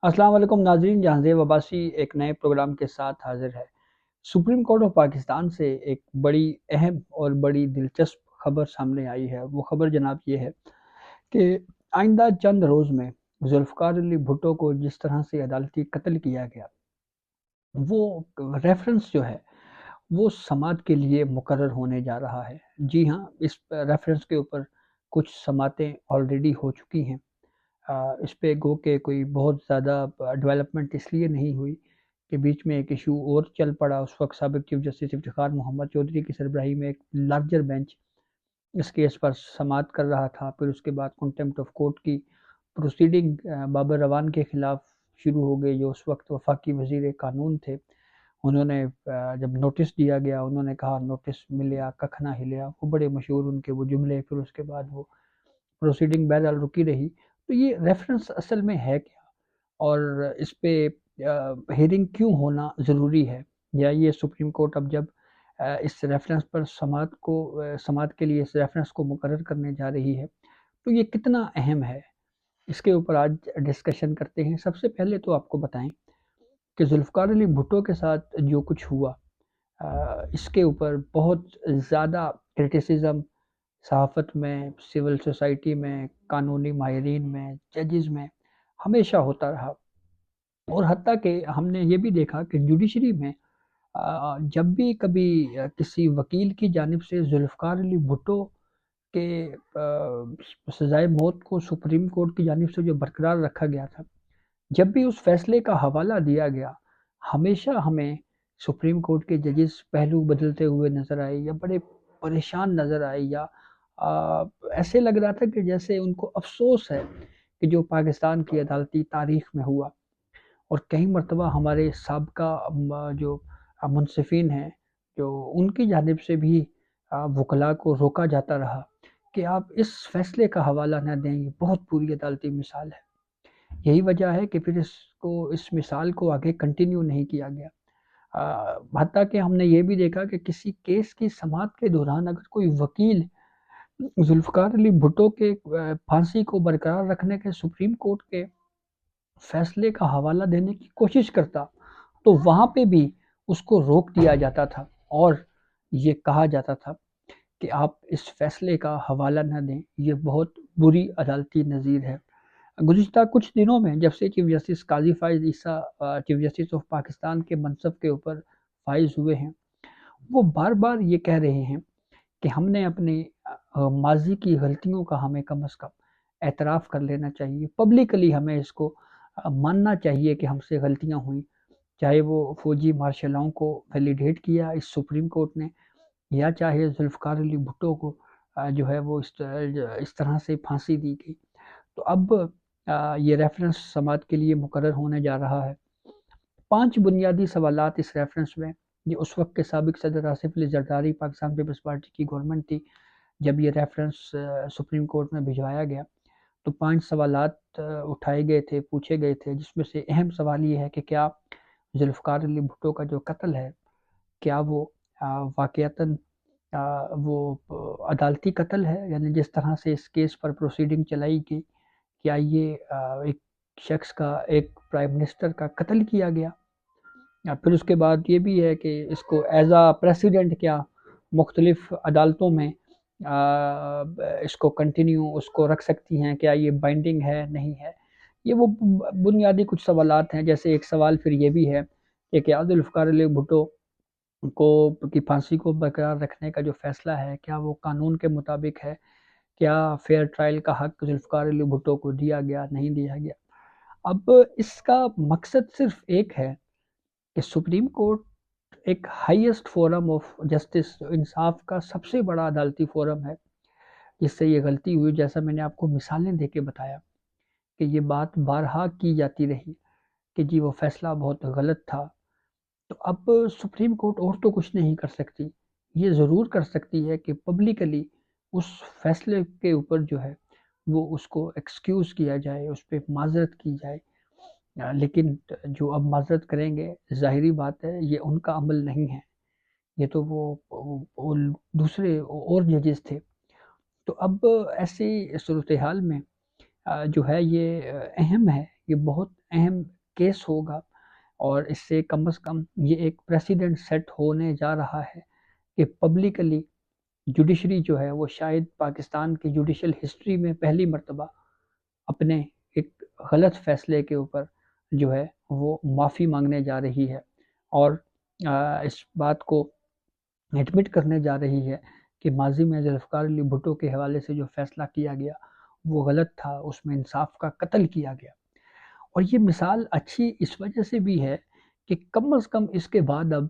अस्सलाम वालेकुम नाज़रीन, जहांज़ेब अब्बासी एक नए प्रोग्राम के साथ हाज़िर है। सुप्रीम कोर्ट ऑफ पाकिस्तान से एक बड़ी अहम और बड़ी दिलचस्प खबर सामने आई है। वो खबर जनाब ये है कि आइंदा चंद रोज़ में ज़ुल्फ़िकार अली भुट्टो को जिस तरह से अदालती कत्ल किया गया, वो रेफ़रेंस जो है, वो समात के लिए मुकर्रर होने जा रहा है। जी हाँ, इस रेफ़रेंस के ऊपर कुछ समातें ऑलरेडी हो चुकी हैं। इस पे गो के कोई बहुत ज़्यादा डेवलपमेंट इसलिए नहीं हुई कि बीच में एक इशू और चल पड़ा। उस वक्त साबिक चीफ जस्टिस इफ्तिखार मोहम्मद चौधरी की सरबराही में एक लार्जर बेंच इस केस पर समाअत कर रहा था। फिर उसके बाद कंटेम्प्ट ऑफ कोर्ट की प्रोसीडिंग बाबर रवान के खिलाफ शुरू हो गई, जो उस वक्त वफाकी वजीर कानून थे। उन्होंने जब नोटिस दिया गया, उन्होंने कहा नोटिस मिले कख ना हिलिया, वो बड़े मशहूर उनके वो जुमले। फिर उसके बाद वो प्रोसीडिंग बहरहाल रुकी रही। तो ये रेफरेंस असल में है क्या, और इस पे हियरिंग क्यों होना ज़रूरी है, या ये सुप्रीम कोर्ट अब जब इस रेफरेंस पर समात के लिए इस रेफरेंस को मुकर्रर करने जा रही है, तो ये कितना अहम है, इसके ऊपर आज डिस्कशन करते हैं। सबसे पहले तो आपको बताएं कि जुल्फ़िकार अली भुट्टो के साथ जो कुछ हुआ, इसके ऊपर बहुत ज़्यादा क्रिटिसिज्म सहाफ़त में, सिविल सोसाइटी में, कानूनी माहिरीन में, जजेस में हमेशा होता रहा। और हत्ता कि हमने ये भी देखा कि जुडिशरी में जब भी कभी किसी वकील की जानिब से जुल्फ़िकार अली भुट्टो के सज़ाए मौत को सुप्रीम कोर्ट की जानिब से जो बरकरार रखा गया था, जब भी उस फैसले का हवाला दिया गया, हमेशा हमें सुप्रीम कोर्ट के जजेस पहलू बदलते हुए नज़र आए, या बड़े परेशान नज़र आए, या ऐसे लग रहा था कि जैसे उनको अफ़सोस है कि जो पाकिस्तान की अदालती तारीख़ में हुआ। और कई मर्तबा हमारे साबका जो मुंसिफ़ीन हैं, जो उनकी जानिब से भी वकला को रोका जाता रहा कि आप इस फ़ैसले का हवाला ना दें, ये बहुत बुरी अदालती मिसाल है। यही वजह है कि फिर इस मिसाल को आगे कंटिन्यू नहीं किया गया। हत्ता कि हमने ये भी देखा कि किसी केस की समाअत के दौरान अगर कोई वकील जुल्फ़िकार अली भुट्टो के फांसी को बरकरार रखने के सुप्रीम कोर्ट के फैसले का हवाला देने की कोशिश करता, तो वहाँ पे भी उसको रोक दिया जाता था, और ये कहा जाता था कि आप इस फैसले का हवाला ना दें, ये बहुत बुरी अदालती नज़ीर है। गुज़िश्ता कुछ दिनों में जब से chief justice Qazi Faez Isa chief justice of Pakistan के मनसब के ऊपर फ़ाइज़ हुए हैं, वो बार-बार ये कह रहे हैं कि हमने अपने माज़ी की गलतियों का हमें कम से कम एतराफ़ कर लेना चाहिए। पब्लिकली हमें इसको मानना चाहिए कि हमसे गलतियाँ हुई। चाहे वो फ़ौजी मार्शल लॉ को वैलिडेट किया इस सुप्रीम कोर्ट ने, या चाहे जुल्फ़िकार अली भुट्टो को जो है वो इस तरह से फांसी दी गई। तो अब ये रेफरेंस समात के लिए मुकर्रर होने जा रहा है। 5 बुनियादी सवालात इस रेफरेंस में, ये उस वक्त के साबिक सदर आसिफ अली जरदारी पाकिस्तान पीपल्स पार्टी की गवर्नमेंट थी, जब ये रेफरेंस सुप्रीम कोर्ट में भिजवाया गया, तो 5 सवालात उठाए गए थे, पूछे गए थे, जिसमें से अहम सवाल ये है कि क्या जुल्फ़िकार अली भुट्टो का जो कत्ल है, क्या वो वाक़ईतन अदालती कत्ल है? यानी जिस तरह से इस केस पर प्रोसीडिंग चलाई गई, क्या ये एक शख्स का, एक प्राइम मिनिस्टर का कत्ल किया गया? या फिर उसके बाद ये भी है कि इसको एज़ प्रेसिडेंट क्या मुख्तलिफ अदालतों में इसको कंटिन्यू उसको रख सकती हैं? क्या ये बाइंडिंग है, नहीं है? ये वो बुनियादी कुछ सवालात हैं। जैसे एक सवाल फिर ये भी है कि क्या जुल्फ़िकार अली भुट्टो को की फांसी को बरकरार रखने का जो फ़ैसला है, क्या वो कानून के मुताबिक है? क्या फेयर ट्रायल का हक जुल्फ़िकार अली भुट्टो को दिया गया, नहीं दिया गया? अब इसका मकसद सिर्फ़ एक है कि सुप्रीम कोर्ट एक हाईएस्ट फोरम ऑफ जस्टिस, इंसाफ का सबसे बड़ा अदालती फोरम है, जिससे ये गलती हुई। जैसा मैंने आपको मिसालें देके बताया कि ये बात बारहा की जाती रही कि जी वो फैसला बहुत गलत था। तो अब सुप्रीम कोर्ट और तो कुछ नहीं कर सकती। ये ज़रूर कर सकती है कि पब्लिकली उस फैसले के ऊपर जो है वो उसको एक्सक्यूज़ किया जाए, उस पे माज़रत की जाए। लेकिन जो अब माज़रत करेंगे, ज़ाहिरी बात है ये उनका अमल नहीं है। ये तो वो दूसरे और जजेस थे। तो अब ऐसी सूरत-ए-हाल में जो है ये अहम है یہ بہت اہم کیس ہوگا، اور اس سے کم از کم یہ ایک پریسیڈنٹ سیٹ ہونے جا رہا ہے کہ پبلکلی جوڈیشری جو ہے وہ شاید پاکستان کی جوڈیشل ہسٹری میں پہلی مرتبہ اپنے ایک غلط فیصلے کے اوپر جو ہے وہ معافی مانگنے جا رہی ہے، اور اس بات کو ایڈمٹ کرنے جا رہی ہے کہ ماضی میں ذوالفقار علی بھٹو کے حوالے سے جو فیصلہ کیا گیا وہ غلط تھا، اس میں انصاف کا قتل کیا گیا۔ اور یہ مثال اچھی اس وجہ سے بھی ہے کہ کم از کم اس کے بعد اب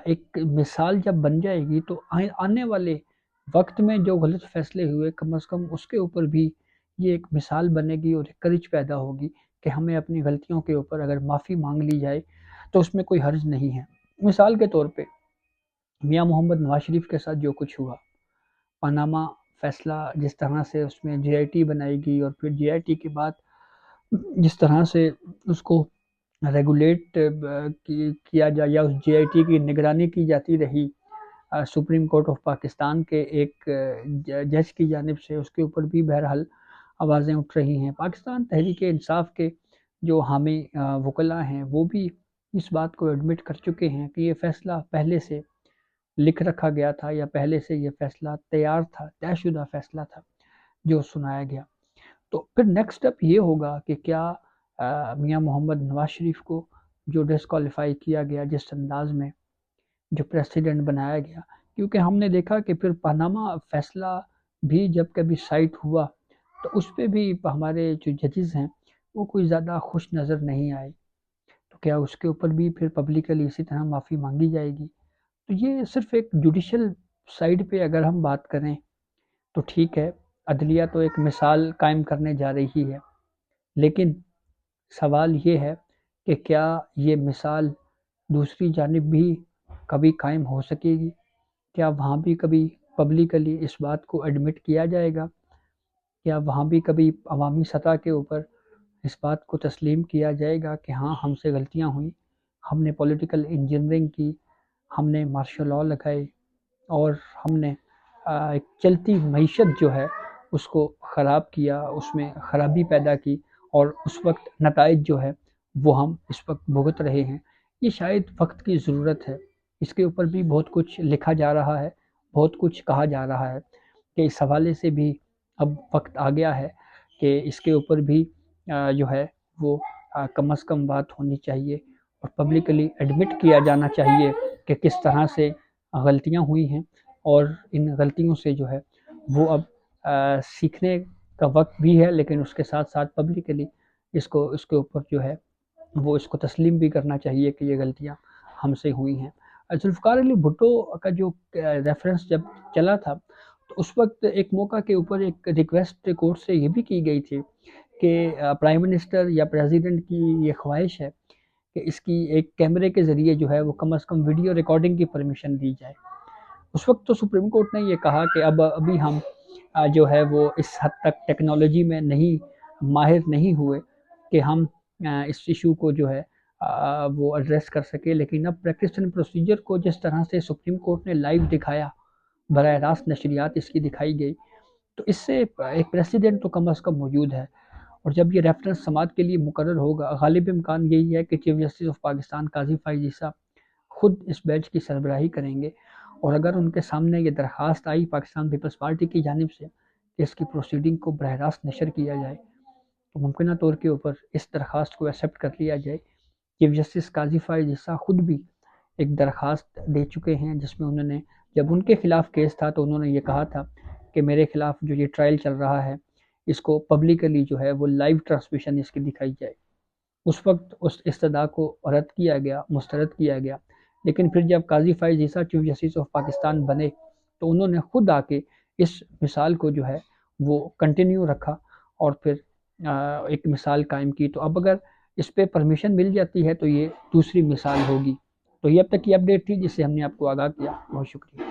ایک مثال جب بن جائے گی تو آنے والے وقت میں جو غلط فیصلے ہوئے کم از کم اس کے اوپر بھی یہ ایک مثال بنے گی، اور ایک کرج پیدا ہوگی کہ ہمیں اپنی غلطیوں کے اوپر اگر معافی مانگ لی جائے تو اس میں کوئی حرج نہیں ہے۔ مثال کے طور پہ میاں محمد نواز شریف کے ساتھ جو کچھ ہوا، پاناما فیصلہ جس طرح سے اس میں جے آئی ٹی بنائی گئی، اور پھر جے آئی ٹی کے بعد جس طرح سے اس کو ریگولیٹ کیا جائے یا اس جے آئی ٹی کی نگرانی کی جاتی رہی سپریم کورٹ آف پاکستان کے ایک جج کی جانب سے، اس کے اوپر بھی بہرحال آوازیں اٹھ رہی ہیں۔ پاکستان تحریک انصاف کے جو حامی وکلاء ہیں وہ بھی اس بات کو ایڈمٹ کر چکے ہیں کہ یہ فیصلہ پہلے سے لکھ رکھا گیا تھا، یا پہلے سے یہ فیصلہ تیار تھا، طے شدہ فیصلہ تھا جو سنایا گیا۔ تو پھر نیکسٹ اسٹیپ یہ ہوگا کہ کیا میاں محمد نواز شریف کو جو ڈسکوالیفائی کیا گیا جس انداز میں جو پریسیڈنٹ بنایا گیا، کیونکہ ہم نے دیکھا کہ پھر پاناما فیصلہ بھی جب کبھی سائٹ ہوا تو اس پہ بھی ہمارے جو ججز ہیں وہ کوئی زیادہ خوش نظر نہیں آئے، تو کیا اس کے اوپر بھی پھر پبلکلی اسی طرح معافی مانگی جائے گی؟ تو یہ صرف ایک جوڈیشل سائڈ پہ اگر ہم بات کریں تو ٹھیک ہے، عدلیہ تو ایک مثال قائم کرنے جا رہی ہے، لیکن سوال یہ ہے کہ کیا یہ مثال دوسری جانب بھی کبھی قائم ہو سکے گی؟ کیا وہاں بھی کبھی پبلکلی اس بات کو ایڈمٹ کیا جائے گا؟ کیا وہاں بھی کبھی عوامی سطح کے اوپر اس بات کو تسلیم کیا جائے گا کہ ہاں ہم سے غلطیاں ہوئیں، ہم نے پولیٹیکل انجینئرنگ کی، ہم نے مارشل لاء لگائے، اور ہم نے ایک چلتی معیشت جو ہے اس کو خراب کیا، اس میں خرابی پیدا کی، اور اس وقت نتائج جو ہے وہ ہم اس وقت بھگت رہے ہیں۔ یہ شاید وقت کی ضرورت ہے، اس کے اوپر بھی بہت کچھ لکھا جا رہا ہے، بہت کچھ کہا جا رہا ہے کہ اس حوالے سے بھی اب وقت آ گیا ہے کہ اس کے اوپر بھی جو ہے وہ کم از کم بات ہونی چاہیے، اور پبلکلی ایڈمٹ کیا جانا چاہیے کہ کس طرح سے غلطیاں ہوئی ہیں، اور ان غلطیوں سے جو ہے وہ اب سیکھنے کا وقت بھی ہے، لیکن اس کے ساتھ ساتھ پبلکلی اس کے اوپر جو ہے وہ اس کو تسلیم بھی کرنا چاہیے کہ یہ غلطیاں ہم سے ہوئی ہیں۔ ذوالفقار علی بھٹو کا جو ریفرنس جب چلا تھا تو اس وقت ایک موقع کے اوپر ایک ریکویسٹ کورٹ سے یہ بھی کی گئی تھی کہ پرائم منسٹر یا پریزیڈنٹ کی یہ خواہش ہے کہ اس کی ایک کیمرے کے ذریعے جو ہے وہ کم از کم ویڈیو ریکارڈنگ کی پرمیشن دی جائے۔ اس وقت تو سپریم کورٹ نے یہ کہا کہ ابھی ہم جو ہے وہ اس حد تک ٹیکنالوجی میں ماہر نہیں ہوئے کہ ہم اس ایشو کو جو ہے وہ ایڈریس کر سکے، لیکن اب پریکٹس اینڈ پروسیجر کو جس طرح سے سپریم کورٹ نے لائیو دکھایا، براہ راست نشریات اس کی دکھائی گئی، تو اس سے ایک پریسیڈنٹ تو کم از کم موجود ہے، اور جب یہ ریفرنس سماعت کے لیے مقرر ہوگا، غالب امکان یہی ہے کہ چیف جسٹس آف پاکستان قاضی فائز عیسیٰ خود اس بیچ کی سربراہی کریں گے، اور اگر ان کے سامنے یہ درخواست آئی پاکستان پیپلز پارٹی کی جانب سے کہ اس کی پروسیڈنگ کو براہ راست نشر کیا جائے، تو ممکنہ طور کے اوپر اس درخواست کو ایکسیپٹ کر لیا جائے۔ چیف جسٹس قاضی فائز عیسیٰ خود بھی ایک درخواست دے چکے ہیں جس میں انہوں نے، جب ان کے خلاف کیس تھا تو انہوں نے یہ کہا تھا کہ میرے خلاف جو یہ ٹرائل چل رہا ہے اس کو پبلکلی جو ہے وہ لائیو ٹرانسمیشن اس کی دکھائی جائے۔ اس وقت اس استدعا کو رد کیا گیا، مسترد کیا گیا، لیکن پھر جب قاضی فائز عیسیٰ چیف جسٹس آف پاکستان بنے تو انہوں نے خود آ کے اس مثال کو جو ہے وہ کنٹینیو رکھا، اور پھر ایک مثال قائم کی۔ تو اب اگر اس پہ پرمیشن مل جاتی ہے تو یہ دوسری مثال ہوگی۔ تو یہ اب تک کی اپڈیٹ تھی جس سے ہم نے آپ کو آگاہ کیا۔ بہت شکریہ۔